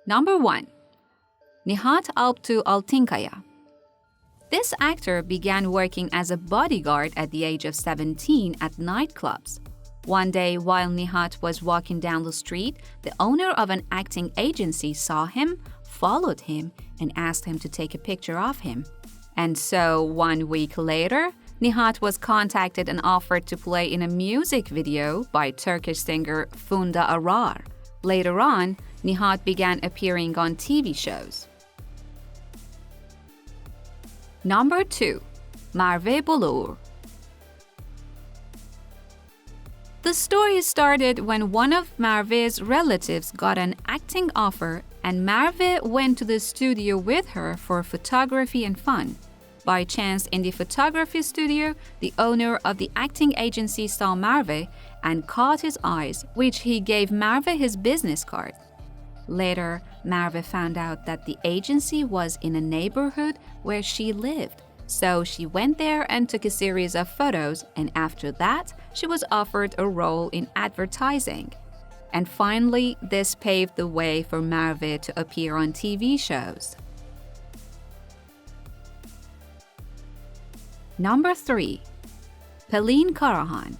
Number 1. Nihat Altinkaya. This actor began working as a bodyguard at the age of 17 at nightclubs. One day, while Nihat was walking down the street, the owner of an acting agency saw him, followed him, and asked him to take a picture of him. And so, 1 week later, Nihat was contacted and offered to play in a music video by Turkish singer Funda Arar. Later on, Nihat began appearing on TV shows. Number 2. Merve Boluğur. The story started when one of Merve's relatives got an acting offer and Merve went to the studio with her for photography and fun. By chance, in the photography studio, the owner of the acting agency saw Merve and caught his eyes, which he gave Merve his business card. Later, Merve found out that the agency was in a neighborhood where she lived. So she went there and took a series of photos, and after that, she was offered a role in advertising. And finally, this paved the way for Merve to appear on TV shows. Number 3. Pelin Karahan.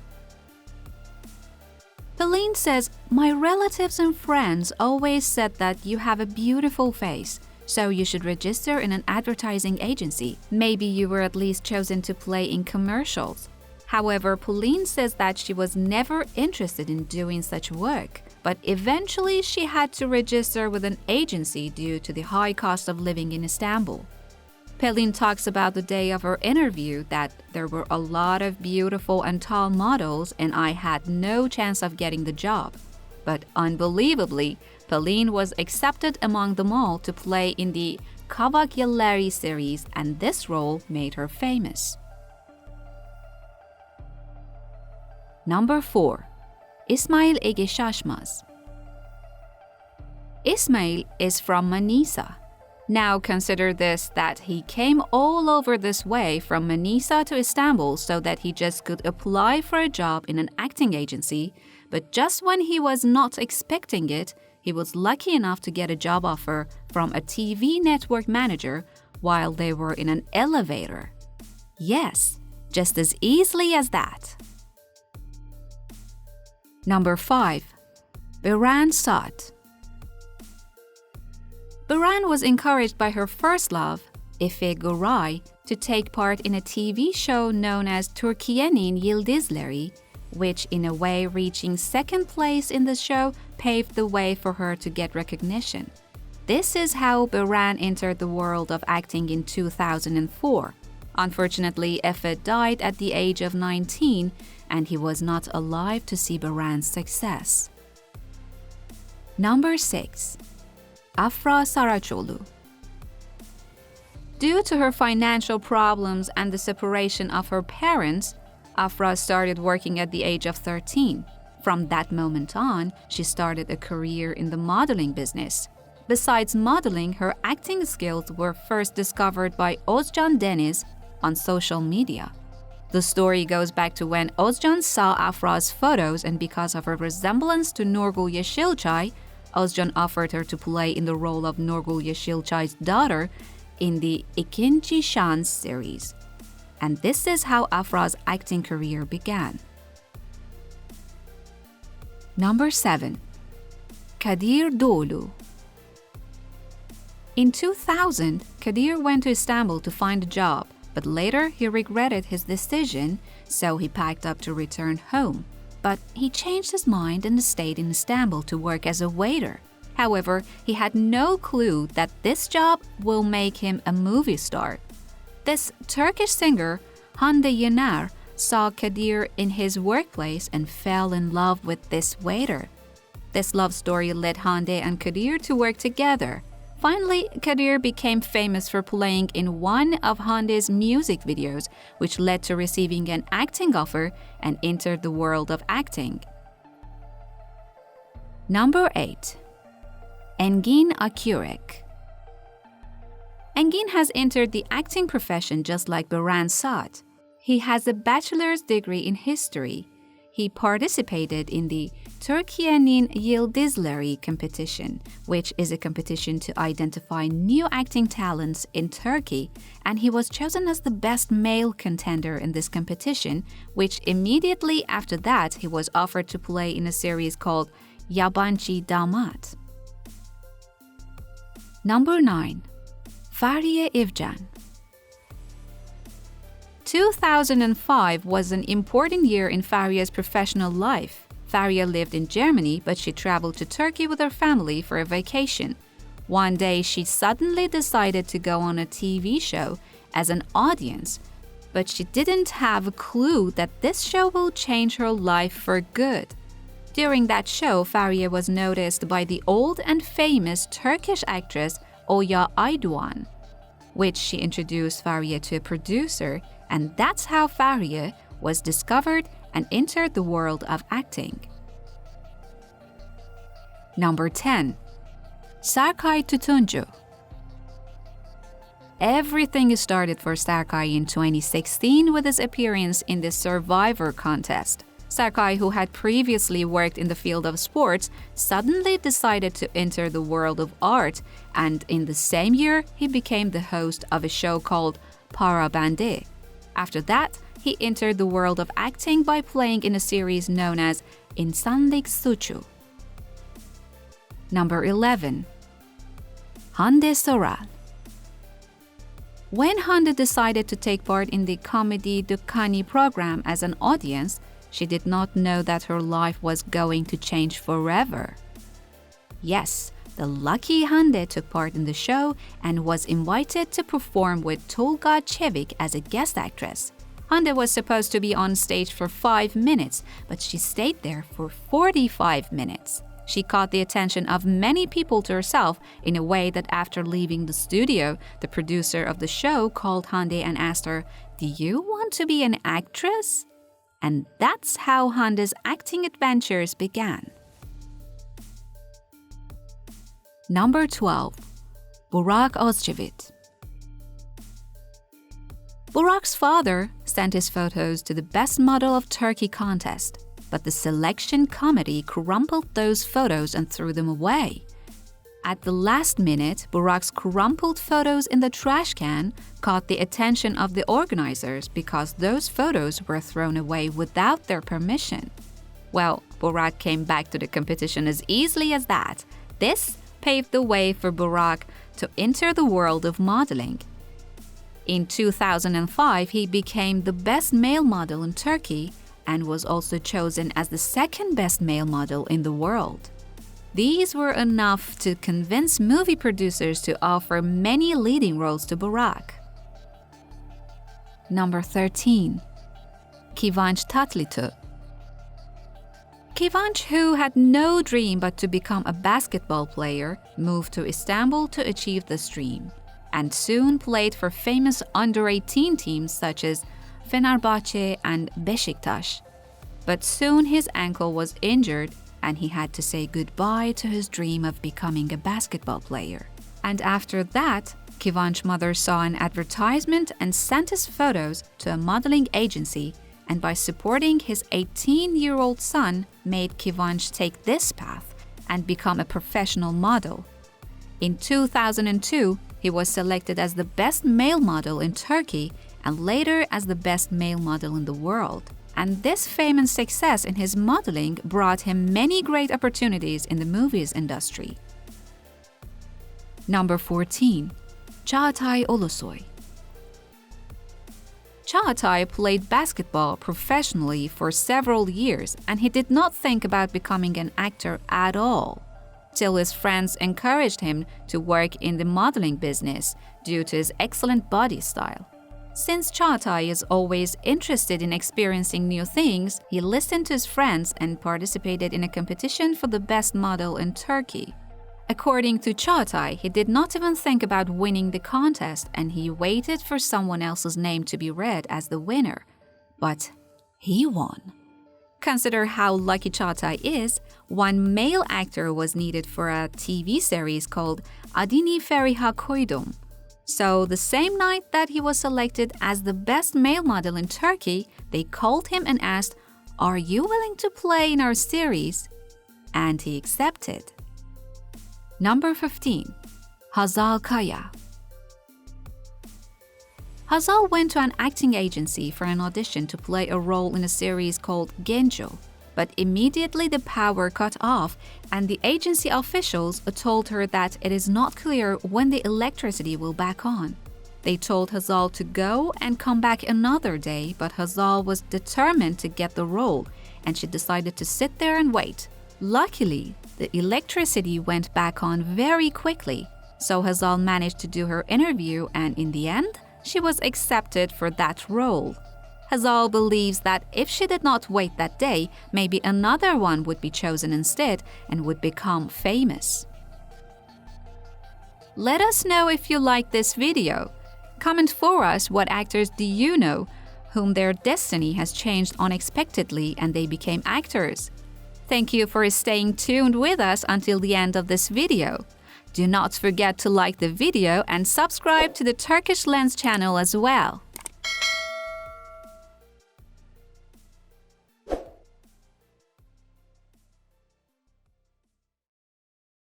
Pelin says, "My relatives and friends always said that you have a beautiful face, so you should register in an advertising agency. Maybe you were at least chosen to play in commercials." However, Pelin says that she was never interested in doing such work, but eventually she had to register with an agency due to the high cost of living in Istanbul. Pelin talks about the day of her interview that there were a lot of beautiful and tall models and I had no chance of getting the job. But unbelievably, Pelin was accepted among them all to play in the Kardeslerim series, and this role made her famous. Number 4. Ismail Ege Şaşmaz. Ismail is from Manisa. Now consider this, that he came all over this way from Manisa to Istanbul so that he just could apply for a job in an acting agency, but just when he was not expecting it, he was lucky enough to get a job offer from a TV network manager while they were in an elevator. Yes, just as easily as that. Number 5. Beren Saat. Beren was encouraged by her first love, Efe Guray, to take part in a TV show known as Türkiye'nin Yıldızları, which in a way reaching second place in the show paved the way for her to get recognition. This is how Beren entered the world of acting in 2004. Unfortunately, Efe died at the age of 19 and he was not alive to see Beren's success. Number 6. Afra Saraçoğlu. Due to her financial problems and the separation of her parents, Afra started working at the age of 13. From that moment on, she started a career in the modeling business. Besides modeling, her acting skills were first discovered by Özcan Deniz on social media. The story goes back to when Özcan saw Afra's photos, and because of her resemblance to Nurgül Yeşilçay, Özcan offered her to play in the role of Nurgül Yeşilçay's daughter in the İkinci Şans series. And this is how Afra's acting career began. Number 7. Kadir Doğulu. In 2000, Kadir went to Istanbul to find a job, but later he regretted his decision, so he packed up to return home. But he changed his mind and stayed in Istanbul to work as a waiter. However, he had no clue that this job will make him a movie star. This Turkish singer, Hande Yener, saw Kadir in his workplace and fell in love with this waiter. This love story led Hande and Kadir to work together. Finally, Kadir became famous for playing in one of Hande's music videos, which led to receiving an acting offer and entered the world of acting. Number 8. Engin Akyürek. Engin has entered the acting profession just like Beren Saat. He has a bachelor's degree in history. he participated in the Türkiye'nin Yıldızları competition, which is a competition to identify new acting talents in Turkey, and he was chosen as the best male contender in this competition, which immediately after that he was offered to play in a series called Yabancı Damat. Number 9. Fahriye Evcen. 2005 was an important year in Fahriye's professional life. Fahriye lived in Germany, but she traveled to Turkey with her family for a vacation. One day, she suddenly decided to go on a TV show as an audience, but she didn't have a clue that this show will change her life for good. During that show, Fahriye was noticed by the old and famous Turkish actress Oya Aydoğan, which she introduced Fahriye to a producer, and that's how Fahriye was discovered and entered the world of acting. Number 10. Serkay Tutuncu. Everything started for Serkay in 2016 with his appearance in the Survivor contest. Serkay, who had previously worked in the field of sports, suddenly decided to enter the world of art, and in the same year, he became the host of a show called Para Bende. After that, he entered the world of acting by playing in a series known as İnsanlık Suçu. Number 11. Hande Soral. When Hande decided to take part in the Comedy Dükkani program as an audience, she did not know that her life was going to change forever. Yes, the lucky Hande took part in the show and was invited to perform with Tolga Çevik as a guest actress. Hande was supposed to be on stage for 5 minutes, but she stayed there for 45 minutes. She caught the attention of many people to herself in a way that after leaving the studio, the producer of the show called Hande and asked her, "Do you want to be an actress?" And that's how Hande's acting adventures began. Number 12. Burak Özçivit. Burak's father sent his photos to the Best Model of Turkey contest, but the selection committee crumpled those photos and threw them away. At the last minute, Burak's crumpled photos in the trash can caught the attention of the organizers because those photos were thrown away without their permission. Well, Burak came back to the competition as easily as that. This paved the way for Burak to enter the world of modeling. In 2005, he became the best male model in Turkey and was also chosen as the second best male model in the world. These were enough to convince movie producers to offer many leading roles to Burak. Number 13. Kıvanç Tatlıtuğ. Kıvanç, who had no dream but to become a basketball player, moved to Istanbul to achieve this dream, and soon played for famous under-18 teams such as Fenerbahçe and Beşiktaş. But soon his ankle was injured and he had to say goodbye to his dream of becoming a basketball player. And after that, Kıvanç's mother saw an advertisement and sent his photos to a modeling agency, and by supporting his 18-year-old son, made Kıvanç take this path and become a professional model. In 2002, he was selected as the best male model in Turkey and later as the best male model in the world. And this fame and success in his modeling brought him many great opportunities in the movies industry. Number 14. Çağatay Ulusoy. Çağatay played basketball professionally for several years, and he did not think about becoming an actor at all, till his friends encouraged him to work in the modeling business due to his excellent body style. Since Çağatay is always interested in experiencing new things, he listened to his friends and participated in a competition for the best model in Turkey. According to Çağatay, he did not even think about winning the contest and he waited for someone else's name to be read as the winner. But he won. Consider how lucky Çağatay is. One male actor was needed for a TV series called Adini Feriha Koydum. So the same night that he was selected as the best male model in Turkey, they called him and asked, "Are you willing to play in our series?" And he accepted. Number 15. Hazal Kaya. Hazal went to an acting agency for an audition to play a role in a series called Genco, but immediately the power cut off and the agency officials told her that it is not clear when the electricity will back on. They told Hazal to go and come back another day, but Hazal was determined to get the role and she decided to sit there and wait. Luckily, the electricity went back on very quickly, so Hazal managed to do her interview and in the end, she was accepted for that role. Hazal believes that if she did not wait that day, maybe another one would be chosen instead and would become famous. Let us know if you like this video. Comment for us what actors do you know whom their destiny has changed unexpectedly and they became actors. Thank you for staying tuned with us until the end of this video. Do not forget to like the video and subscribe to the Turkish Lens channel as well.